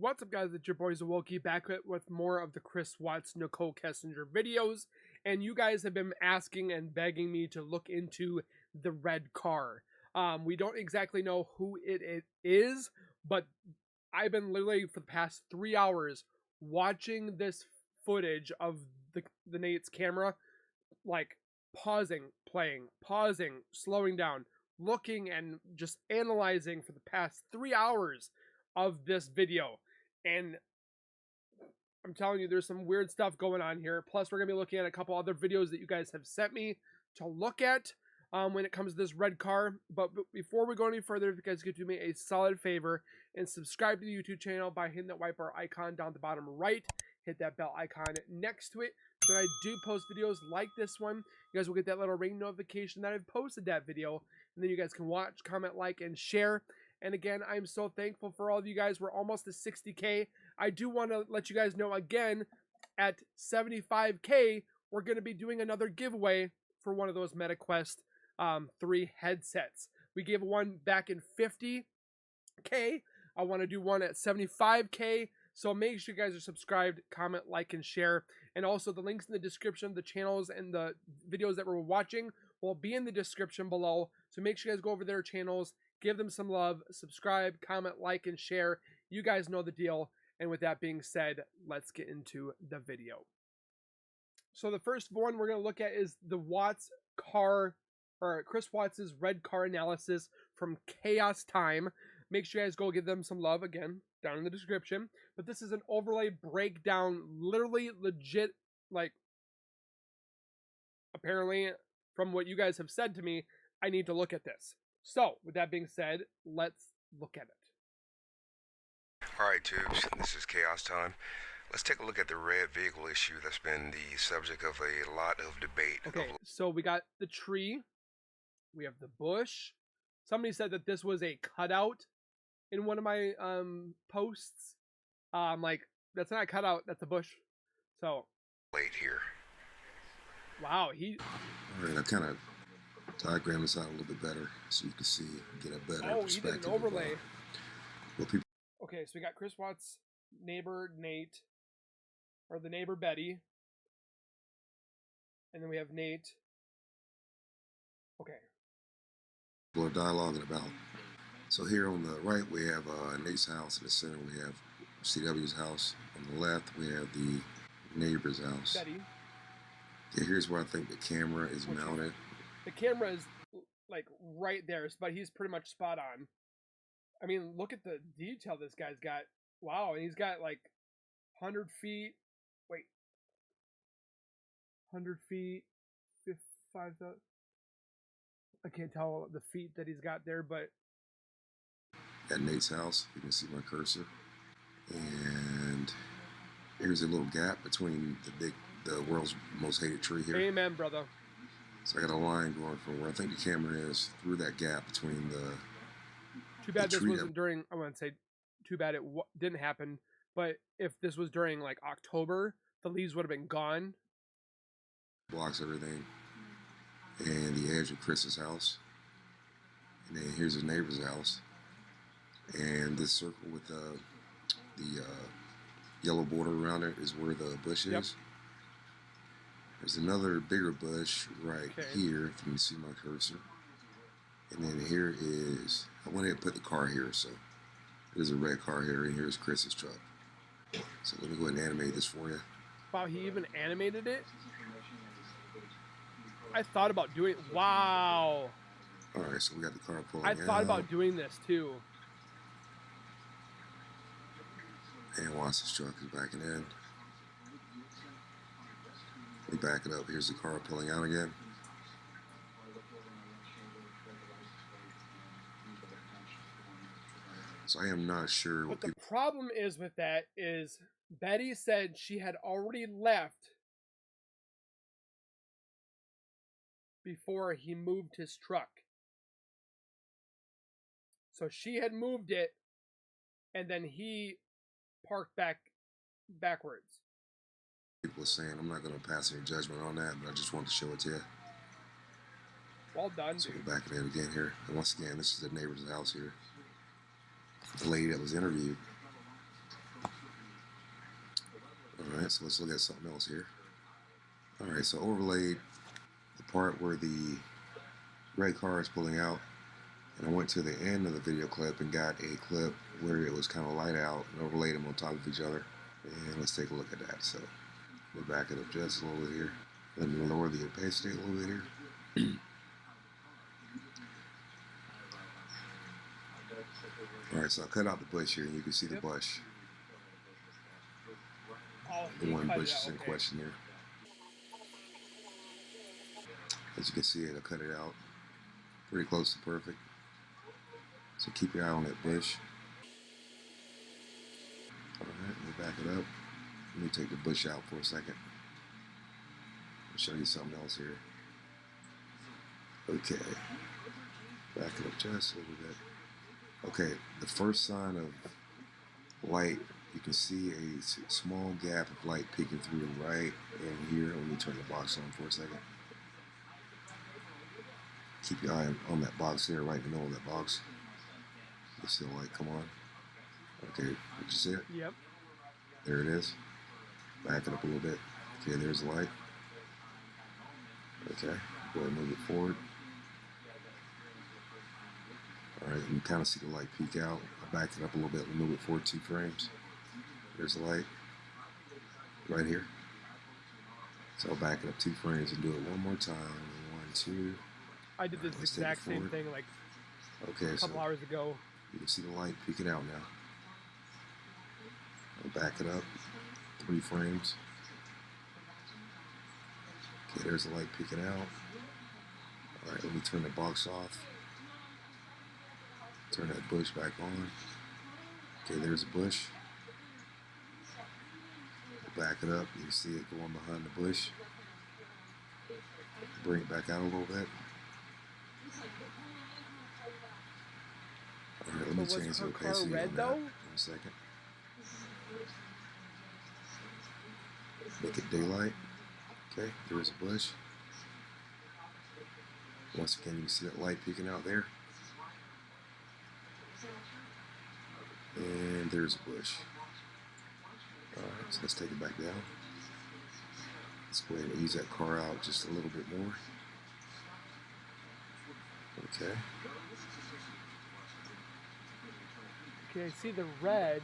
What's up, guys? It's your boys Awoki back with more of the Chris Watts, Nicole Kessinger videos. And you guys have been asking and begging me to look into the red car. We don't exactly know who it is, but I've been literally for the past 3 hours watching this footage of the Nate's camera, like pausing, playing, pausing, slowing down, looking and just analyzing for the past 3 hours of this video. And I'm telling you, there's some weird stuff going on here. Plus, we're going to be looking at a couple other videos that you guys have sent me to look at when it comes to this red car. But before we go any further, if you guys could do me a solid favor and subscribe to the YouTube channel by hitting that white bar icon down at the bottom right. Hit that bell icon next to it. So when I do post videos like this one, you guys will get that little ring notification that I've posted that video. And then you guys can watch, comment, like, and share. And again, I'm so thankful for all of you guys. We're almost to 60K. I do want to let you guys know again, at 75K, we're going to be doing another giveaway for one of those MetaQuest 3 headsets. We gave one back in 50K. I want to do one at 75K. So make sure you guys are subscribed, comment, like, and share. And also the links in the description of the channels and the videos that we're watching will be in the description below. So make sure you guys go over their channels, give them some love, subscribe, comment, like, and share. You guys know the deal. And with that being said, let's get into the video. So the first one we're going to look at is the Watts car, or Chris Watts' red car analysis from Chaos Time. Make sure you guys go give them some love, again, down in the description. But this is an overlay breakdown, literally legit, like, apparently, from what you guys have said to me, I need to look at this. So, with that being said, let's look at it. Alright, tubes, this is Chaos Time. Let's take a look at the red vehicle issue that's been the subject of a lot of debate. Okay, so we got the tree. We have the bush. Somebody said that this was a cutout in one of my posts. Like, that's not a cutout, that's a bush. So. Late here. Wow, Alright, I kind of diagram this out a little bit better so you can see, get a better perspective. He did an overlay. What people. Okay, so we got Chris Watts' neighbor Nate, or the neighbor Betty, and then we have Nate. Okay. People are dialoguing about. So here on the right we have Nate's house. In the center we have CW's house. On the left we have the neighbor's house. Betty. Yeah, here's where I think the camera is mounted. The camera is like right there, but he's pretty much spot on. I mean, look at the detail this guy's got. Wow, and he's got like 100 feet. Wait. 100 feet. 5,000. I can't tell the feet that he's got there, but. At Nate's house, you can see my cursor. And here's a little gap between the world's most hated tree here. Amen, brother. So I got a line going from where I think the camera is through that gap between the. Too bad this wasn't during, I want to say, too bad it didn't happen, but if this was during, like, October, the leaves would have been gone. Blocks everything. And the edge of Chris's house. And then here's his neighbor's house. And this circle with the yellow border around it is where the bush is. Yep. There's another bigger bush right here, if you can see my cursor. And then here is, I went ahead and put the car here, so there's a red car here, and here's Chris's truck. So let me go ahead and animate this for you. Wow, he even animated it? I thought about doing, wow. All right, so we got the car pulling I thought about doing this too. And watch this truck is backing in. Let me back it up. Here's the car pulling out again. So I am not sure. But the problem is with that is Betty said she had already left before he moved his truck. So she had moved it, and then he parked backwards. People are saying, I'm not going to pass any judgment on that, but I just wanted to show it to you. Well done. So we're backing in again here. And once again, this is the neighbor's house here. The lady that was interviewed Alright, so let's look at something else here. Alright, so overlaid the part where the red car is pulling out, and I went to the end of the video clip and got a clip where it was kind of light out and overlaid them on top of each other. And let's take a look at that. So we'll back it up just a little bit here. Let me lower the opacity a little bit here. Alright, so I cut out the bush here, and you can see the bush. The one bush is in question here. As you can see it, I cut it out. Pretty close to perfect. So keep your eye on that bush. Alright, we'll back it up. Let me take the bush out for a second. I'll show you something else here. Okay. Back it up just a little bit. Okay, the first sign of light, you can see a small gap of light peeking through right in here. Let me turn the box on for a second. Keep your eye on that box there, right in the middle of that box. You see the light come on. Okay, did you see it? Yep. There it is. Back it up a little bit. Okay, there's the light. Okay, go ahead and move it forward. Alright, you can kind of see the light peek out. I backed it up a little bit, move it forward 2 frames. There's the light. Right here. So I'll back it up 2 frames and do it one more time. 1, 2. I did this exact same thing like a couple hours ago. You can see the light peeking out now. I'll back it up 3 frames. Okay, there's the light peeking out. Alright, let me turn the box off. Turn that bush back on. Okay, there's a bush. Back it up. You can see it going behind the bush. Bring it back out a little bit. Alright, let me change the opacity on that. 1 second. Make it daylight. Okay, there's a bush. Once again, you can see that light peeking out there. And there's a bush. Alright, so let's take it back down. Let's go ahead and ease that car out just a little bit more. Okay. Okay, I see the red.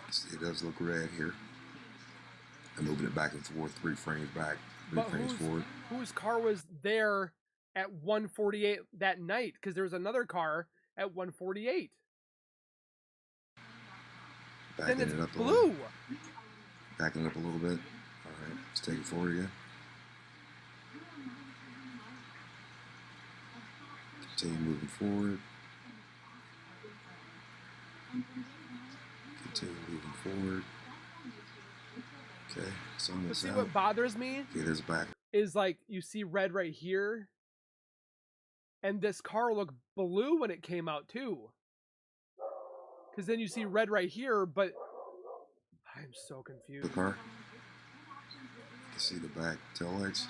See, it does look red here. I'm moving it back and forth, 3 frames back, 3 frames forward. Whose car was there at 1:48 that night? Because there was another car at 1:48. Backing it up blue. Backing it up a little bit. Alright, let's take it forward again. Continue moving forward. Continue moving forward. Okay, so but see what bothers me? Okay, there's a back. Is like you see red right here. And this car looked blue when it came out too. Because then you see red right here, but I'm so confused. The car. You can see the back tail lights.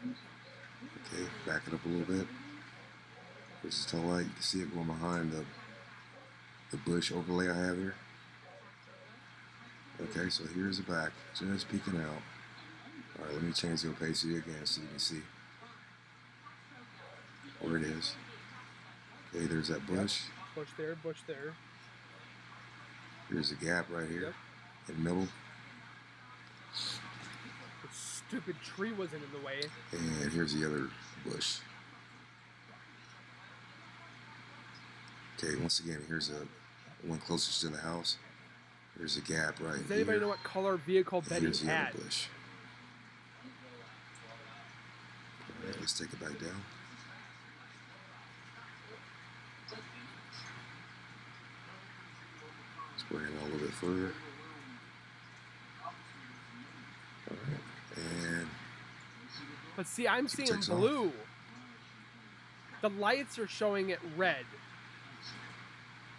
Okay, back it up a little bit. There's the tail light. You can see it going behind the bush overlay I have here. Okay, so here's the back, just peeking out. Alright, let me change the opacity again so you can see where it is. Okay, there's that bush. Yep. Bush there, bush there. Here's a gap right here in the middle. The stupid tree wasn't in the way. And here's the other bush. Okay, once again, here's the one closest to the house. There's a gap right here. Does anybody know what color vehicle Betty Here's the had? other bush. Alright, let's take it back down. Let's bring it a little bit further. Alright, and... But see, I'm seeing blue. Off. The lights are showing it red.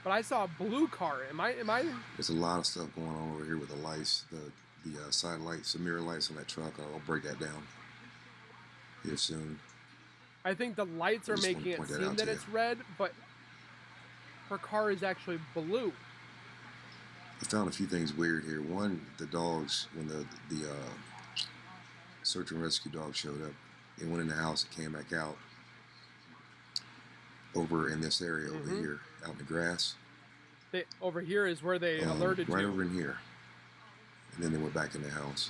But I saw a blue car. Am I? There's a lot of stuff going on over here with the lights, the side lights, the mirror lights on that truck. I'll break that down here soon. I think the lights are making it seem that it's red, but her car is actually blue. I found a few things weird here. One, the dogs, when the search and rescue dog showed up, it went in the house and came back out over in this area over here, out in the grass. Over here is where they alerted right to. over in here. And then they went back in the house.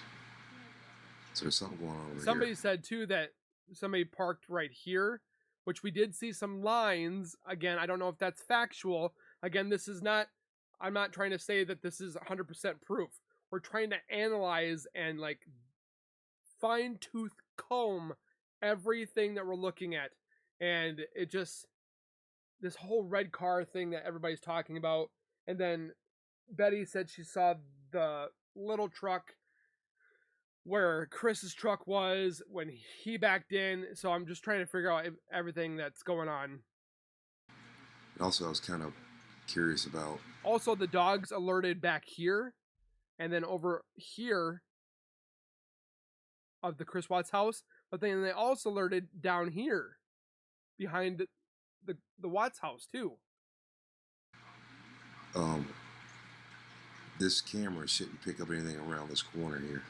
So there's something going on over here. Somebody said too that somebody parked right here, which we did see some lines. Again, I don't know if that's factual. Again, this is not, I'm not trying to say that this is 100% proof. We're trying to analyze and like fine tooth comb everything that we're looking at. And it just, this whole red car thing that everybody's talking about. And then Betty said she saw the little truck where Chris's truck was when he backed in. So I'm just trying to figure out everything that's going on. Also, I was kind of curious about... Also, the dogs alerted back here. And then over here of the Chris Watts house. But then they also alerted down here behind the Watts house too. This camera shouldn't pick up anything around this corner here.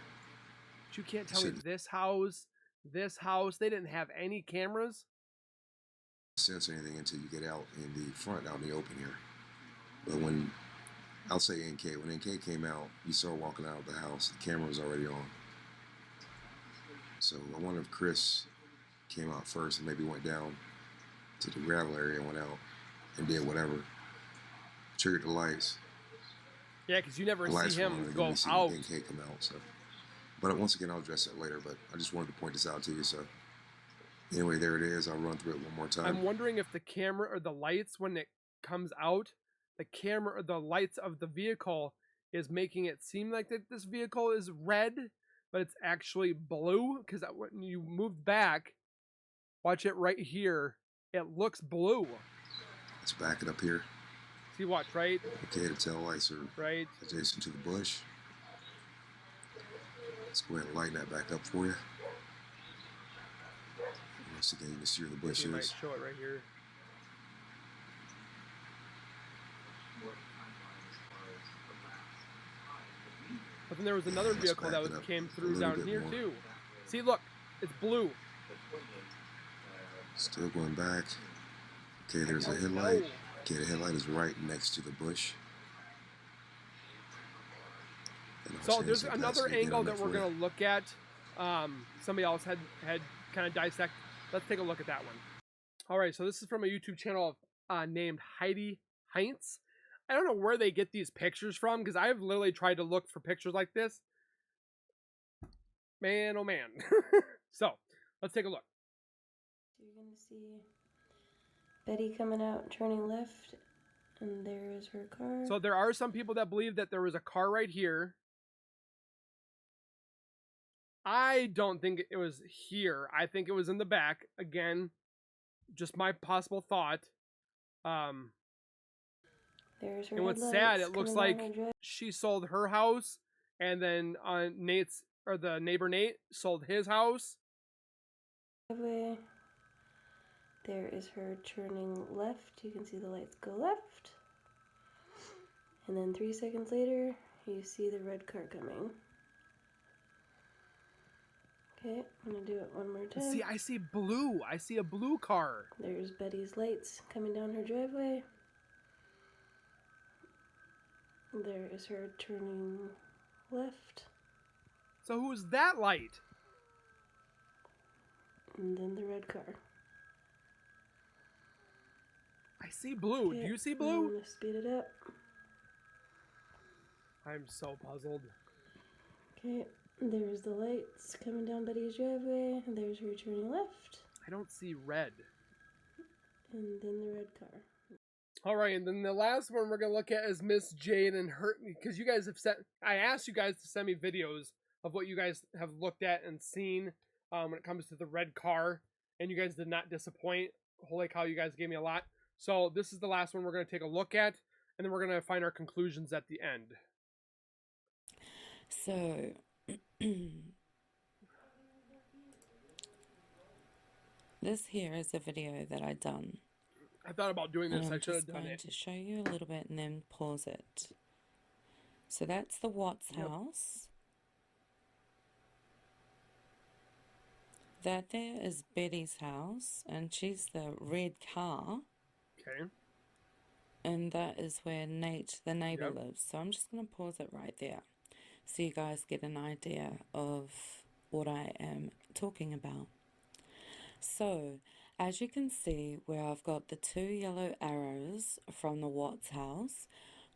But you can't tell me this house, they didn't have any cameras? Sense anything until you get out in the front, out in the open here. But when, I'll say NK, when NK came out, you saw her walking out of the house, the camera was already on. So I wonder if Chris came out first and maybe went down to the gravel area and went out and did whatever. Triggered the lights. Yeah, because you never see him go out. NK come out, so. But once again, I'll address that later, but I just wanted to point this out to you, so. Anyway, there it is. I'll run through it one more time. I'm wondering if the camera or the lights, when it comes out, the camera or the lights of the vehicle is making it seem like that this vehicle is red, but it's actually blue. Because when you move back, watch it right here, it looks blue. Let's back it up here. See, watch, right? Okay, the tail lights are right adjacent to the bush. Let's go ahead and lighten that back up for you. Once again, you can see where the bush is. Might show it right here. But then there was another vehicle that came through down here too. See, look, it's blue. Still going back. Okay, there's a headlight. Okay, the headlight is right next to the bush. So there's another angle that we're going to look at. Somebody else had kind of dissect. Let's take a look at that one. All right, so this is from a YouTube channel named Heidi Heinz. I don't know where they get these pictures from because I've literally tried to look for pictures like this. Man, oh man. So let's take a look. You're going to see Betty coming out, turning left, and there is her car. So there are some people that believe that there was a car right here. I don't think it was here. I think it was in the back. Again, just my possible thought. There's her and what's sad, it looks like she sold her house, and then the neighbor Nate sold his house. There is her turning left. You can see the lights go left. And then 3 seconds later, you see the red car coming. Okay, I'm gonna do it one more time. See, I see blue. I see a blue car. There's Betty's lights coming down her driveway. There is her turning left. So who's that light? And then the red car. I see blue. Okay, do you see blue? I'm gonna speed it up. I'm so puzzled. Okay, there's the lights coming down Betty's driveway. And there's her turning left. I don't see red. And then the red car. All right, and then the last one we're going to look at is Miss Jade and her, because you guys have I asked you guys to send me videos of what you guys have looked at and seen when it comes to the red car, and you guys did not disappoint. Holy cow, you guys gave me a lot. So this is the last one we're going to take a look at, and then we're going to find our conclusions at the end. So, this here is a video that I done. I thought about doing this. I should have done it. I'm just going to show you a little bit and then pause it. So that's the Watts house. That there is Betty's house, and she's the red car. Okay. And that is where Nate, the neighbor, lives. So I'm just going to pause it right there so you guys get an idea of what I am talking about. So, as you can see where I've got the 2 yellow arrows from the Watts house,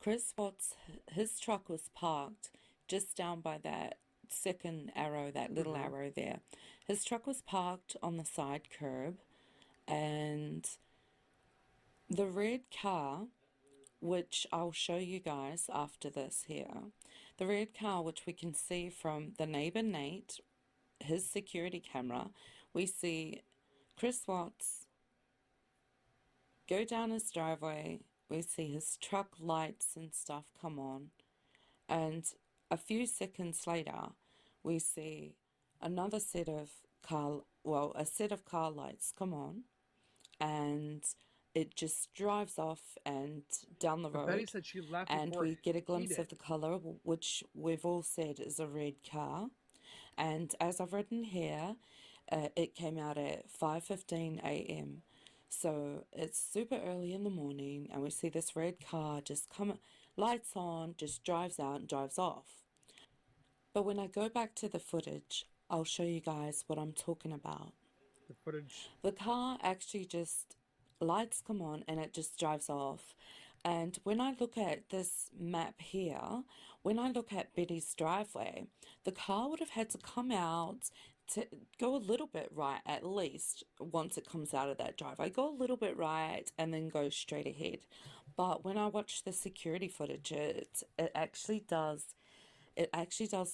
Chris Watts, his truck was parked just down by that second arrow, that little arrow there. His truck was parked on the side curb, and the red car, which I'll show you guys after this here, the red car, which we can see from the neighbor Nate, his security camera, we see Chris Watts go down his driveway. We see his truck lights and stuff come on, and a few seconds later we see another set of a set of car lights come on, and it just drives off and down the road. Betty said she left and before we get a glimpse he of the color, which we've all said is a red car. And as I've written here, it came out at 5:15 a.m. So it's super early in the morning, and we see this red car just come, lights on, just drives out and drives off. But when I go back to the footage, I'll show you guys what I'm talking about. The footage. The car actually just, lights come on and it just drives off. And when I look at this map here, when I look at Betty's driveway, the car would have had to come out to go a little bit right, at least once it comes out of that driveway. Go a little bit right and then go straight ahead. But when I watch the security footage, it actually does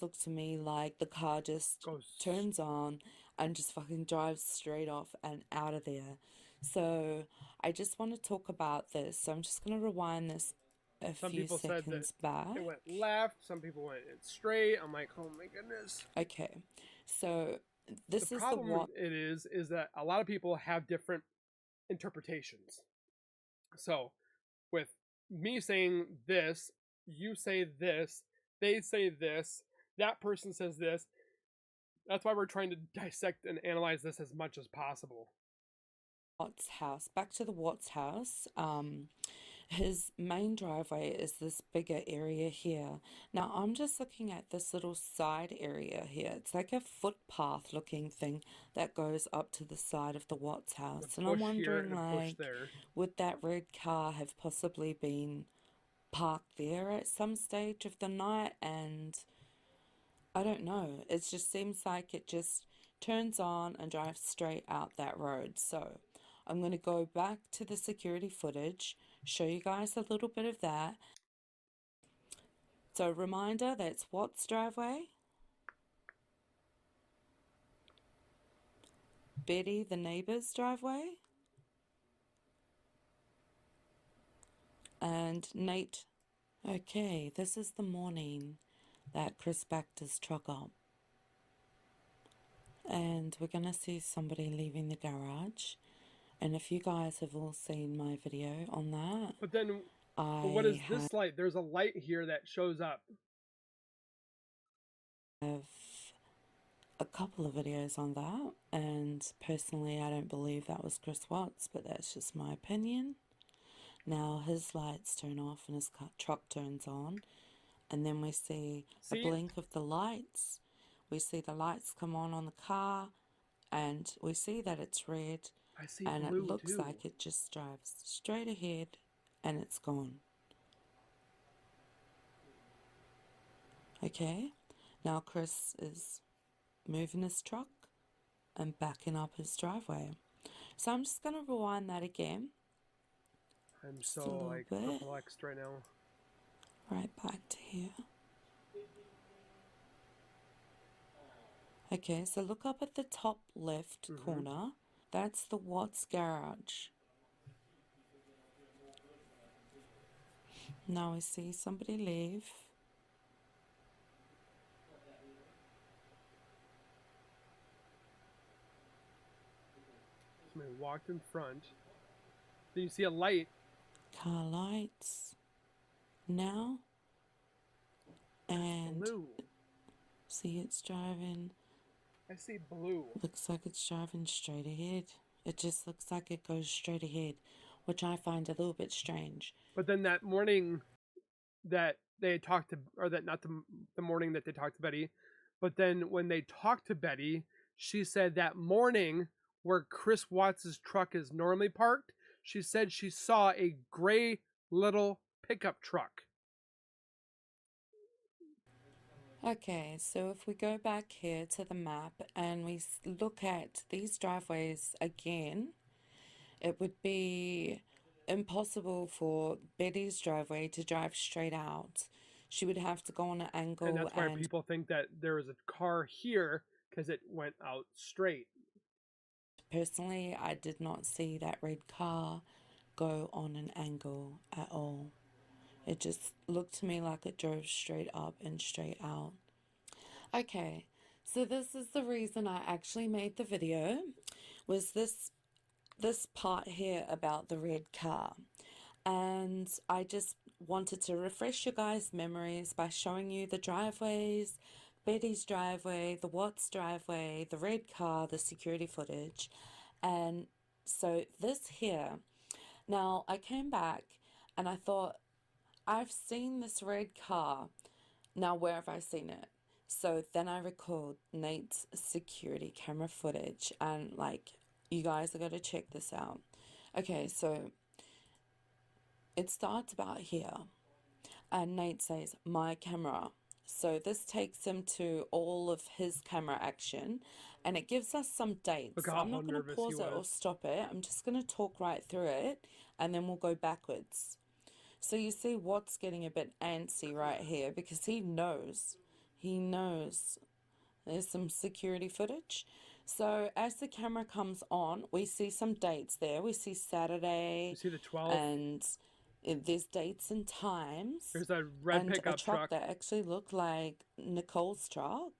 look to me like the car just turns on and just fucking drives straight off and out of there. So I just want to talk about this. So I'm just going to rewind this a few seconds back. It went left. Some people went straight. I'm like, oh my goodness. Okay, so this the is problem the what it is that a lot of people have different interpretations. So with me saying this, you say this, they say this, that person says this. That's why we're trying to dissect and analyze this as much as possible. Watts house. Back to the Watts house. His main driveway is this bigger area here. Now I'm just looking at this little side area here. It's like a footpath looking thing that goes up to the side of the Watts house. And I'm wondering, like, would that red car have possibly been parked there at some stage of the night? And I don't know. It just seems like it just turns on and drives straight out that road. So I'm going to go back to the security footage, show you guys a little bit of that. So reminder, that's Watts' driveway. Betty, the neighbor's driveway. And Nate. Okay, this is the morning that Chris backed his truck up. And we're going to see somebody leaving the garage. And if you guys have all seen my video on that. But then, what is this light? There's a light here that shows up. I have a couple of videos on that. And personally, I don't believe that was Chris Watts, but that's just my opinion. Now his lights turn off and his truck turns on. And then we see a blink of the lights. We see the lights come on the car. And we see that it's red. I see and blue it looks too. like it just drives straight ahead and it's gone. Okay, now Chris is moving his truck and backing up his driveway. So I'm just going to rewind that again. I'm so like perplexed right now. Right back to here. Okay, so look up at the top left corner. That's the Watts garage. Now we see somebody leave. Somebody walked in front. Then you see a light. Car lights. Now And blue. see, it's driving. I see blue. Looks like it's driving straight ahead. It just looks like it goes straight ahead, which I find a little bit strange. But then that morning that they talked to, or that not the morning that they talked to Betty, but then when they talked to Betty, she said that morning where Chris Watts' truck is normally parked, she said she saw a gray little pickup truck. Okay, so if we go back here to the map and we look at these driveways again, it would be impossible for Betty's driveway to drive straight out. She would have to go on an angle. And that's why people think that there was a car here because it went out straight. Personally, I did not see that red car go on an angle at all. It just looked to me like it drove straight up and straight out. Okay, so this is the reason I actually made the video, was this part here about the red car. And I just wanted to refresh your guys' memories by showing you the driveways, Betty's driveway, the Watts driveway, the red car, the security footage. And so this here, now I came back and I thought, I've seen this red car. Now where have I seen it? So then I recalled Nate's security camera footage, and like, you guys are going to check this out. Okay, so it starts about here, and Nate says, my camera. So this takes him to all of his camera action, and it gives us some dates. Look So how I'm not going to pause it or stop it. I'm just going to talk right through it, and then we'll go backwards. So you see Watts getting a bit antsy right here because he knows there's some security footage. So as the camera comes on, we see some dates there. We see Saturday. You see the 12th. And there's dates and times. There's a red and pickup a truck truck that actually looked like Nicole's truck.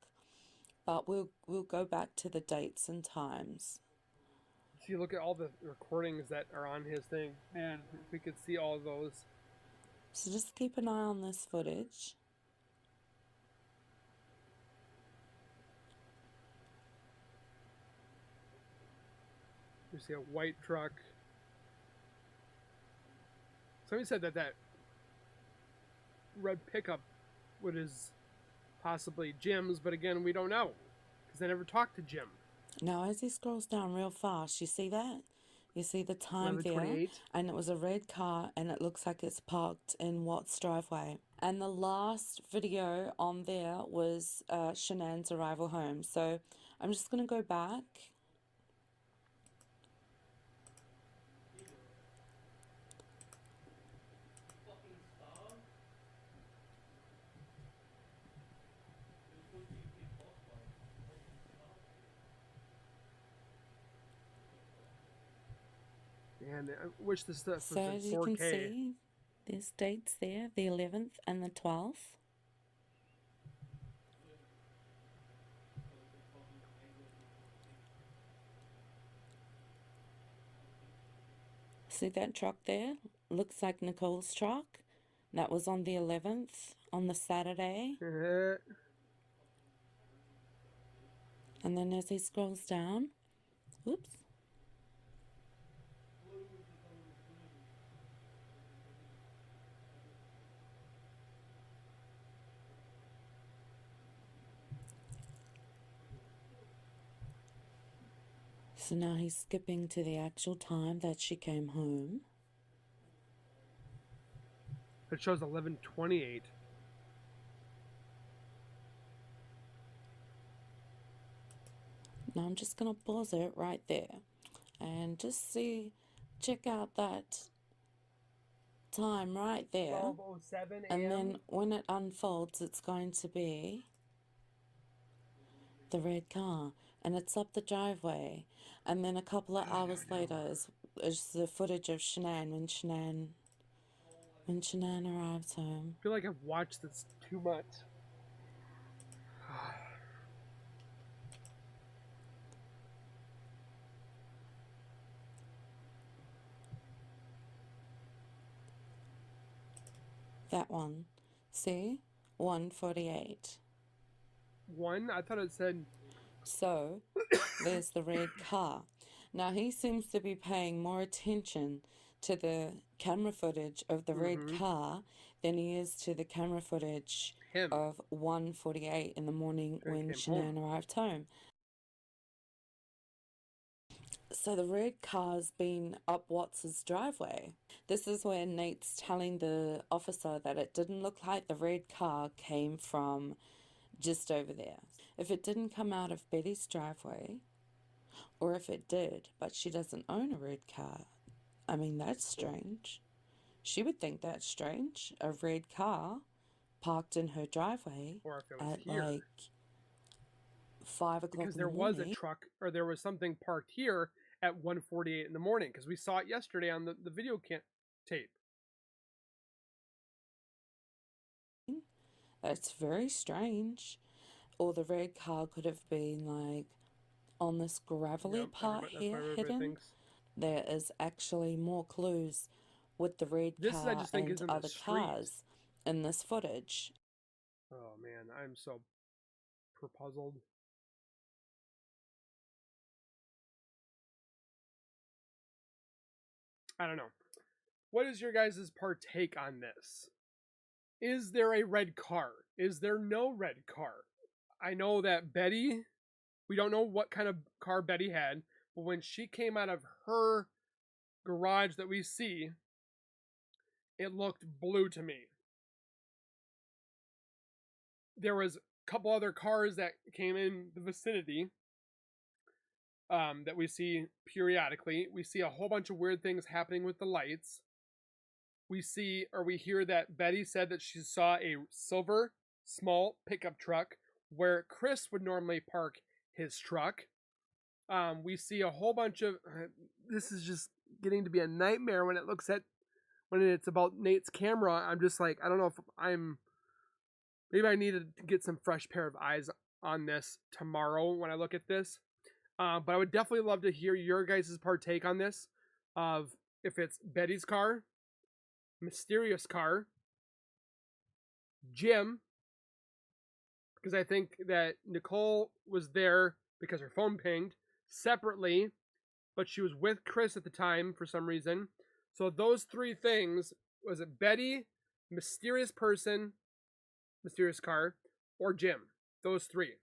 But we'll go back to the dates and times. See, look at all the recordings that are on his thing. Man, if we could see all those. So just keep an eye on this footage. You see a white truck. Somebody said that red pickup is possibly Jim's, but again, we don't know because they never talked to Jim. Now, as he scrolls down real fast, you see that? You see the time there, and it was a red car, and it looks like it's parked in Watts' driveway. And the last video on there was Shanann's arrival home. So I'm just going to go back. And I wish this stuff was so in 4K. As you can see, there's dates there, the 11th and the 12th. See that truck there? Looks like Nicole's truck. That was on the 11th, on the Saturday. And then as he scrolls down, oops. So now he's skipping to the actual time that she came home. It shows 11:28. Now I'm just going to pause it right there and just check out that time right there. 12:07 a.m. And then when it unfolds, it's going to be the red car, and it's up the driveway. And then a couple of hours later is the footage of Shanann when Shanann arrives home. I feel like I've watched this too much. That one. See? 1:48. I thought it said... So, there's the red car. Now, he seems to be paying more attention to the camera footage of the red car than he is to the camera footage of 1:48 in the morning when Shanann arrived home. So the red car's been up Watts' driveway. This is where Nate's telling the officer that it didn't look like the red car came from just over there. If it didn't come out of Betty's driveway, or if it did, but she doesn't own a red car, I mean, that's strange. She would think that's strange. A red car parked in her driveway or if it was at here. like 5 o'clock because in the there morning. was a truck, or there was something parked here at 1:48 in the morning, because we saw it yesterday on the video tape. That's very strange. Or the red car could have been like on this gravelly part here hidden. There is actually more clues with the red car and other cars in this footage. Oh man, I'm so puzzled. I don't know. What is your guys' partake on this? Is there a red car? Is there no red car? I know that Betty, we don't know what kind of car Betty had, but when she came out of her garage that we see, it looked blue to me. There was a couple other cars that came in the vicinity that we see periodically. We see a whole bunch of weird things happening with the lights. We see, or we hear that Betty said that she saw a silver small pickup truck where Chris would normally park his truck. We see a whole bunch of... this is just getting to be a nightmare when it's about Nate's camera. I'm just like, I don't know if maybe I need to get some fresh pair of eyes on this tomorrow when I look at this. But I would definitely love to hear your guys' partake on this, of if it's Betty's car, mysterious car, Jim, because I think that Nicole was there because her phone pinged separately, but she was with Chris at the time for some reason. So those three things, was it Betty, mysterious person, mysterious car, or Jim? Those three.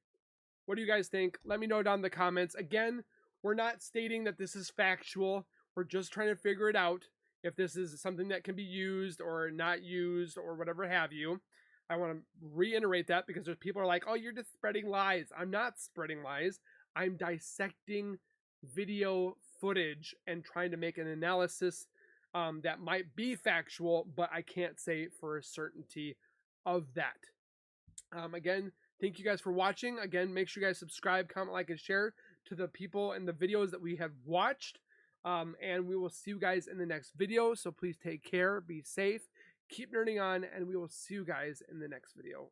What do you guys think? Let me know down in the comments. Again, we're not stating that this is factual. We're just trying to figure it out, if this is something that can be used or not used or whatever have you. I want to reiterate that, because there's people who are like, oh, you're just spreading lies. I'm not spreading lies. I'm dissecting video footage and trying to make an analysis that might be factual, but I can't say for a certainty of that. Again, thank you guys for watching. Again, make sure you guys subscribe, comment, like, and share to the people and the videos that we have watched. And we will see you guys in the next video. So please take care, be safe, keep nerding on, and we will see you guys in the next video.